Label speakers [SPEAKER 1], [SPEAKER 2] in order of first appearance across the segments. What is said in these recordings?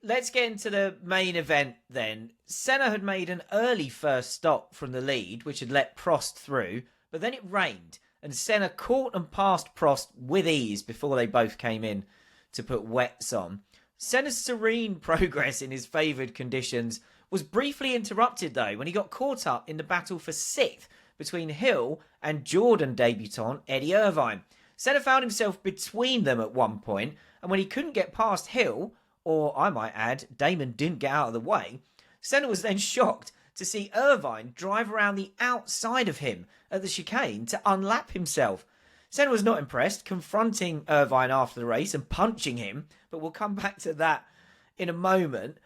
[SPEAKER 1] let's get into the main event then. Senna had made an early first stop from the lead, which had let Prost through, but then it rained, and Senna caught and passed Prost with ease before they both came in to put wets on. Senna's serene progress in his favoured conditions was briefly interrupted, though, when he got caught up in the battle for sixth between Hill and Jordan debutant Eddie Irvine. Senna found himself between them at one point, and when he couldn't get past Hill, or I might add, Damon didn't get out of the way, Senna was then shocked to see Irvine drive around the outside of him at the chicane to unlap himself. Senna was not impressed, confronting Irvine after the race and punching him, but we'll come back to that in a moment.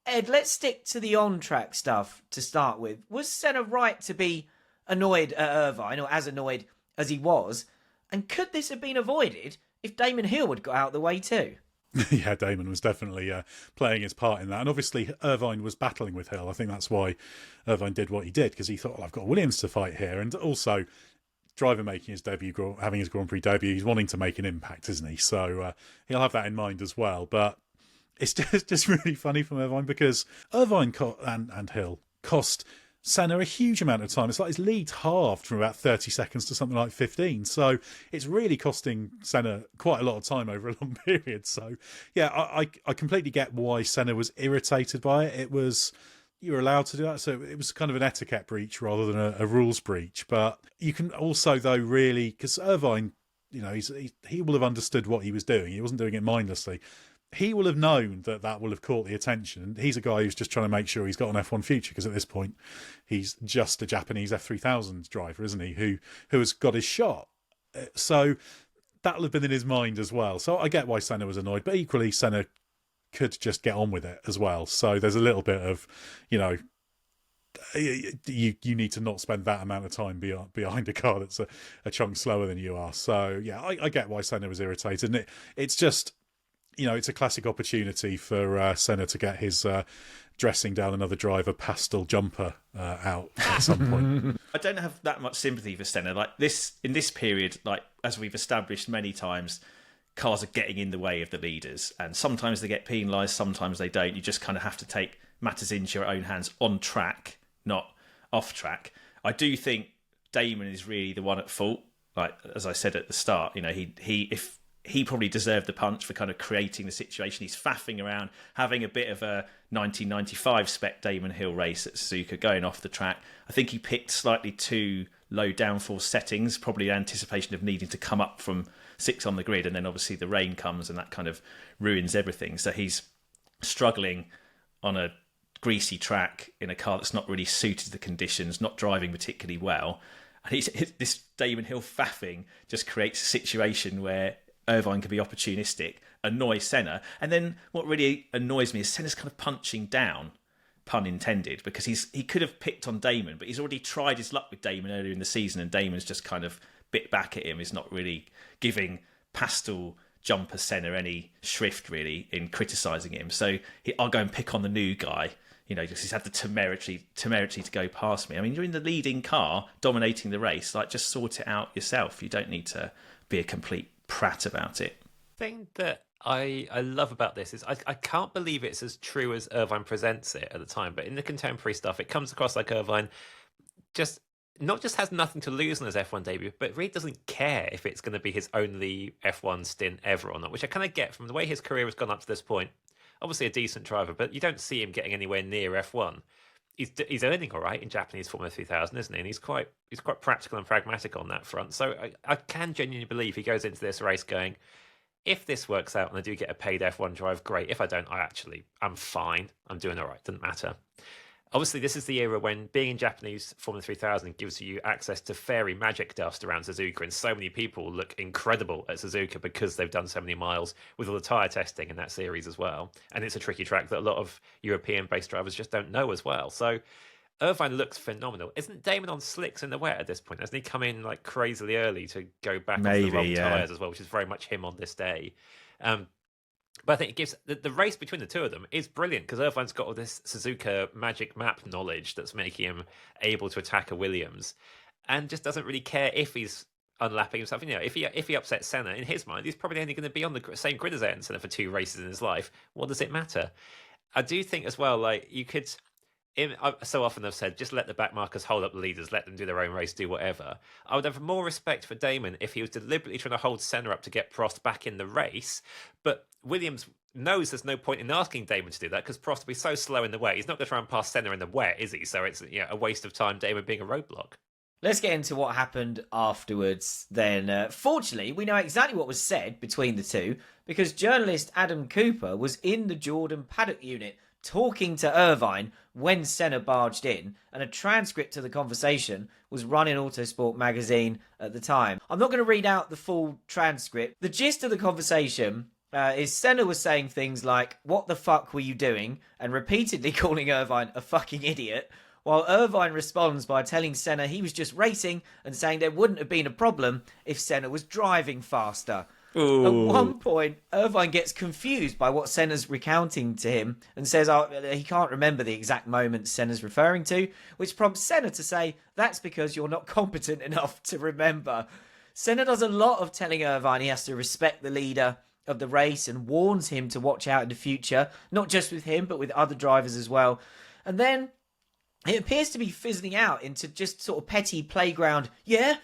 [SPEAKER 1] Ed, let's stick to the on-track stuff to start with. Was Senna right to be annoyed at Irvine, or as annoyed as he was? And could this have been avoided if Damon Hill had got out of the way too?
[SPEAKER 2] Yeah, Damon was definitely playing his part in that. And obviously Irvine was battling with Hill. I think that's why Irvine did what he did, because he thought, well, I've got Williams to fight here. And also, driver making his debut, having his Grand Prix debut, he's wanting to make an impact, isn't he? So he'll have that in mind as well. But it's just really funny from Irvine, because Irvine and Hill cost Senna a huge amount of time. It's like his lead's halved from about 30 seconds to something like 15. So it's really costing Senna quite a lot of time over a long period. So yeah, I completely get why Senna was irritated by it. It was, you were allowed to do that. So it was kind of an etiquette breach rather than a rules breach. But you can also, though, really, because Irvine, you know, he will have understood what he was doing. He wasn't doing it mindlessly. He will have known that will have caught the attention. He's a guy who's just trying to make sure he's got an F1 future, because at this point, he's just a Japanese F3000 driver, isn't he, who has got his shot. So that'll have been in his mind as well. So I get why Senna was annoyed, but equally Senna could just get on with it as well. So there's a little bit of, you know, you need to not spend that amount of time behind a car that's a chunk slower than you are. So yeah, I get why Senna was irritated. And it's just, you know, it's a classic opportunity for Senna to get his dressing down another driver pastel jumper out at some point.
[SPEAKER 3] I don't have that much sympathy for Senna. Like this, in this period, like as we've established many times, cars are getting in the way of the leaders, and sometimes they get penalised, sometimes they don't. You just kind of have to take matters into your own hands on track, not off track. I do think Damon is really the one at fault. Like as I said at the start, you know, he probably deserved the punch for kind of creating the situation. He's faffing around, having a bit of a 1995 spec Damon Hill race at Suzuka, going off the track. I think he picked slightly too low downforce settings, probably in anticipation of needing to come up from 6 on the grid, and then obviously the rain comes and that kind of ruins everything. So he's struggling on a greasy track in a car that's not really suited to the conditions, not driving particularly well. And this Damon Hill faffing just creates a situation where Irvine can be opportunistic, annoy Senna. And then what really annoys me is Senna's kind of punching down, pun intended, because he could have picked on Damon, but he's already tried his luck with Damon earlier in the season, and Damon's just kind of bit back at him. He's not really giving pastel jumper Senna any shrift, really, in criticising him. So I'll go and pick on the new guy, you know, because he's had the temerity to go past me. I mean, you're in the leading car, dominating the race. Like, just sort it out yourself. You don't need to be a complete prat about it.
[SPEAKER 4] Thing that I love about this is I can't believe it's as true as Irvine presents it at the time, but in the contemporary stuff it comes across like Irvine just has nothing to lose on his F1 debut, but really doesn't care if it's going to be his only F1 stint ever or not, which I kind of get from the way his career has gone up to this point. Obviously a decent driver, but you don't see him getting anywhere near F1. He's earning all right in Japanese Formula 3000, isn't he? And he's quite practical and pragmatic on that front. So I can genuinely believe he goes into this race going, if this works out and I do get a paid F1 drive, great. If I don't, I'm fine. I'm doing all right. Doesn't matter. Obviously, this is the era when being in Japanese Formula 3000 gives you access to fairy magic dust around Suzuka, and so many people look incredible at Suzuka because they've done so many miles with all the tyre testing in that series as well. And it's a tricky track that a lot of European-based drivers just don't know as well. So Irvine looks phenomenal. Isn't Damon on slicks in the wet at this point? Hasn't he come in like crazily early to go back onto the wrong tyres as well, which is very much him on this day? But I think it gives the race between the two of them is brilliant because Irvine's got all this Suzuka magic map knowledge that's making him able to attack a Williams, and just doesn't really care if he's unlapping himself. If he upsets Senna, in his mind, he's probably only going to be on the same grid as Ayrton Senna for 2 races in his life. What does it matter? I do think as well, like you could. I so often have said, just let the back markers hold up the leaders, let them do their own race, do whatever. I would have more respect for Damon if he was deliberately trying to hold Senna up to get Prost back in the race. But Williams knows there's no point in asking Damon to do that because Prost will be so slow in the wet. He's not going to try and pass Senna in the wet, is he? So it's a waste of time, Damon being a roadblock.
[SPEAKER 1] Let's get into what happened afterwards then. Fortunately, we know exactly what was said between the two because journalist Adam Cooper was in the Jordan paddock unit talking to Irvine when Senna barged in, and a transcript of the conversation was run in Autosport magazine at the time. I'm not going to read out the full transcript. The gist of the conversation is Senna was saying things like, "What the fuck were you doing?" and repeatedly calling Irvine a fucking idiot, while Irvine responds by telling Senna he was just racing and saying there wouldn't have been a problem if Senna was driving faster.
[SPEAKER 3] Ooh.
[SPEAKER 1] At one point, Irvine gets confused by what Senna's recounting to him and says he can't remember the exact moment Senna's referring to, which prompts Senna to say, "That's because you're not competent enough to remember." Senna does a lot of telling Irvine he has to respect the leader of the race and warns him to watch out in the future, not just with him, but with other drivers as well. And then it appears to be fizzling out into just sort of petty playground, yeah.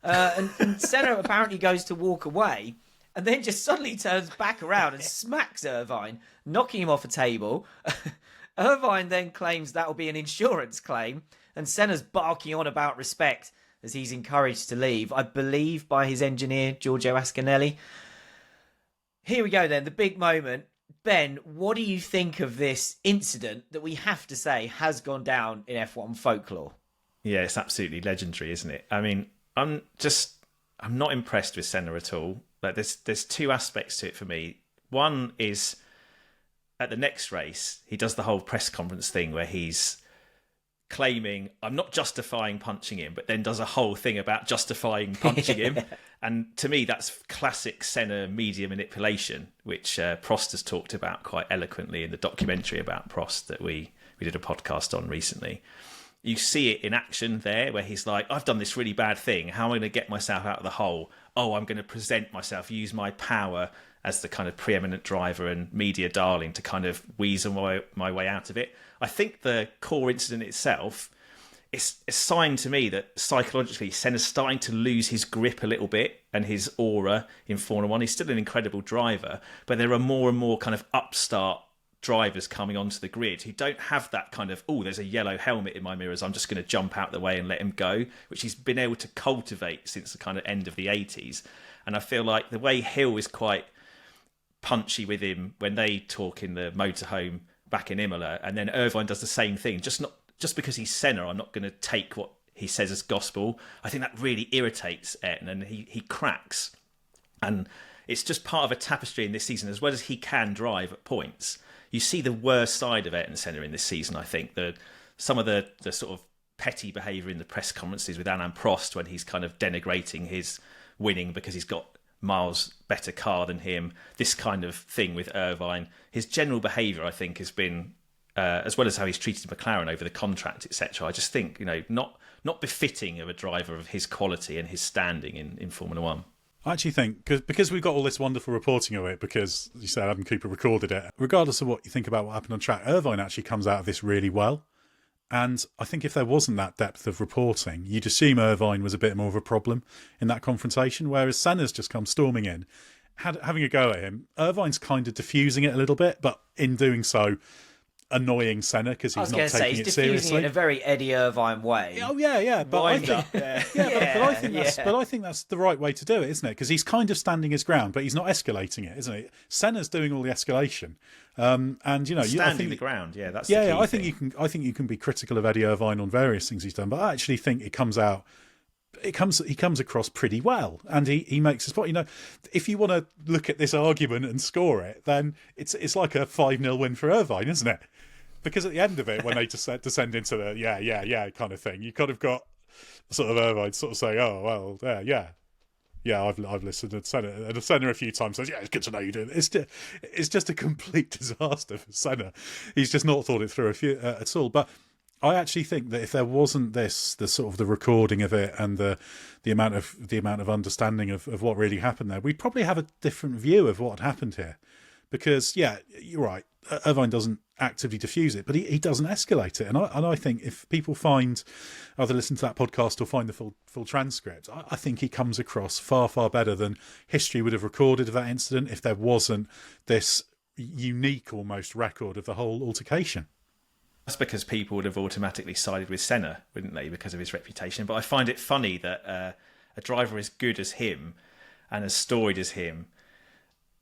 [SPEAKER 1] And Senna apparently goes to walk away and then just suddenly turns back around and smacks Irvine, knocking him off a table. Irvine then claims that will be an insurance claim, and Senna's barking on about respect as he's encouraged to leave, I believe by his engineer, Giorgio Ascanelli. Here we go then, the big moment. Ben, what do you think of this incident that we have to say has gone down in F1 folklore?
[SPEAKER 3] Yeah, it's absolutely legendary, isn't it? I mean, I'm not impressed with Senna at all. Like there's two aspects to it for me. One is at the next race, he does the whole press conference thing where he's claiming, I'm not justifying punching him, but then does a whole thing about justifying punching him. And to me, that's classic Senna media manipulation, which Prost has talked about quite eloquently in the documentary about Prost that we did a podcast on recently. You see it in action there where he's like, I've done this really bad thing. How am I going to get myself out of the hole? Oh, I'm going to present myself, use my power as the kind of preeminent driver and media darling to kind of weasel my way out of it. I think the core incident itself is a sign to me that psychologically Senna's starting to lose his grip a little bit and his aura in Formula One. He's still an incredible driver, but there are more and more kind of upstart drivers coming onto the grid who don't have that kind of, oh, there's a yellow helmet in my mirrors, I'm just going to jump out the way and let him go, which he's been able to cultivate since the kind of end of the 80s. And I feel like the way Hill is quite punchy with him when they talk in the motorhome back in Imola, and then Irvine does the same thing, just because he's Senna, I'm not going to take what he says as gospel. I think that really irritates Ayrton, and he cracks. And it's just part of a tapestry in this season, as well as he can drive at points. You see the worst side of Ayrton Senna in this season, I think. Some of the sort of petty behaviour in the press conferences with Alain Prost when he's kind of denigrating his winning because he's got miles better car than him, this kind of thing with Irvine. His general behaviour, I think, has been, as well as how he's treated McLaren over the contract, etc. I just think, not befitting of a driver of his quality and his standing in Formula One.
[SPEAKER 2] I actually think, because we've got all this wonderful reporting of it, because you said Adam Cooper recorded it, regardless of what you think about what happened on track, Irvine actually comes out of this really well. And I think if there wasn't that depth of reporting, you'd assume Irvine was a bit more of a problem in that confrontation, whereas Senna's just come storming in, having a go at him. Irvine's kind of diffusing it a little bit, but in doing so, annoying Senna because he's not taking it seriously. He's diffusing it
[SPEAKER 1] in a very Eddie Irvine way.
[SPEAKER 2] Oh yeah. But I think that's the right way to do it, isn't it? Because he's kind of standing his ground, but he's not escalating it, isn't it? Senna's doing all the escalation, and
[SPEAKER 3] standing the ground. Yeah, that's
[SPEAKER 2] I think you can be critical of Eddie Irvine on various things he's done, but I actually think he comes across pretty well, and he makes his point. If you want to look at this argument and score it, then it's like a 5-0 win for Irvine, isn't it? Because at the end of it, when they descend into the yeah kind of thing, you kind of got sort of Irvine sort of saying, oh well, yeah, I've listened to Senna a few times. Says, yeah, it's good to know you do it. It's just a complete disaster for Senna. He's just not thought it through at all. But I actually think that if there wasn't this, the sort of the recording of it and the amount of understanding of what really happened there, we'd probably have a different view of what happened here. Because yeah, you're right. Irvine doesn't actively diffuse it, but he doesn't escalate it. And I think if people either listen to that podcast or find the full transcript, I think he comes across far better than history would have recorded of that incident if there wasn't this unique almost record of the whole altercation.
[SPEAKER 3] That's because people would have automatically sided with Senna, wouldn't they, because of his reputation. But I find it funny that a driver as good as him and as storied as him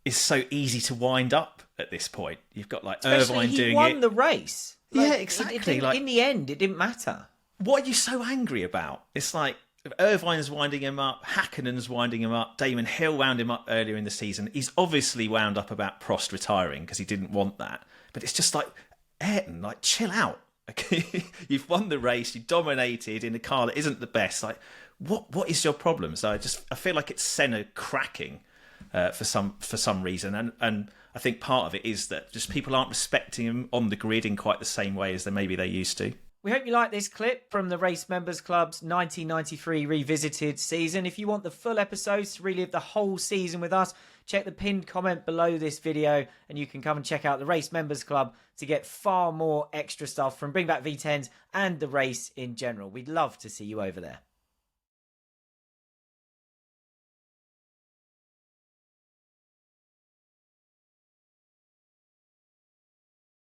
[SPEAKER 3] is so easy to wind up at this point. You've got like
[SPEAKER 1] Especially
[SPEAKER 3] Irvine doing it.
[SPEAKER 1] He won the race.
[SPEAKER 3] Yeah, exactly.
[SPEAKER 1] In the end, it didn't matter.
[SPEAKER 3] What are you so angry about? It's like Irvine's winding him up, Häkkinen's winding him up, Damon Hill wound him up earlier in the season. He's obviously wound up about Prost retiring because he didn't want that. But it's just like, Ayrton, like, chill out. Okay? You've won the race, you dominated in a car that isn't the best. Like, what is your problem? So I feel like it's Senna cracking for some reason, and I think part of it is that just people aren't respecting him on the grid in quite the same way as maybe they used to.
[SPEAKER 1] We hope you like this clip from the Race Members Club's 1993 Revisited season. If you want the full episodes to relive the whole season with us, check the pinned comment below this video and you can come and check out the Race Members Club to get far more extra stuff from Bring Back V10s and the race in general. We'd love to see you over there.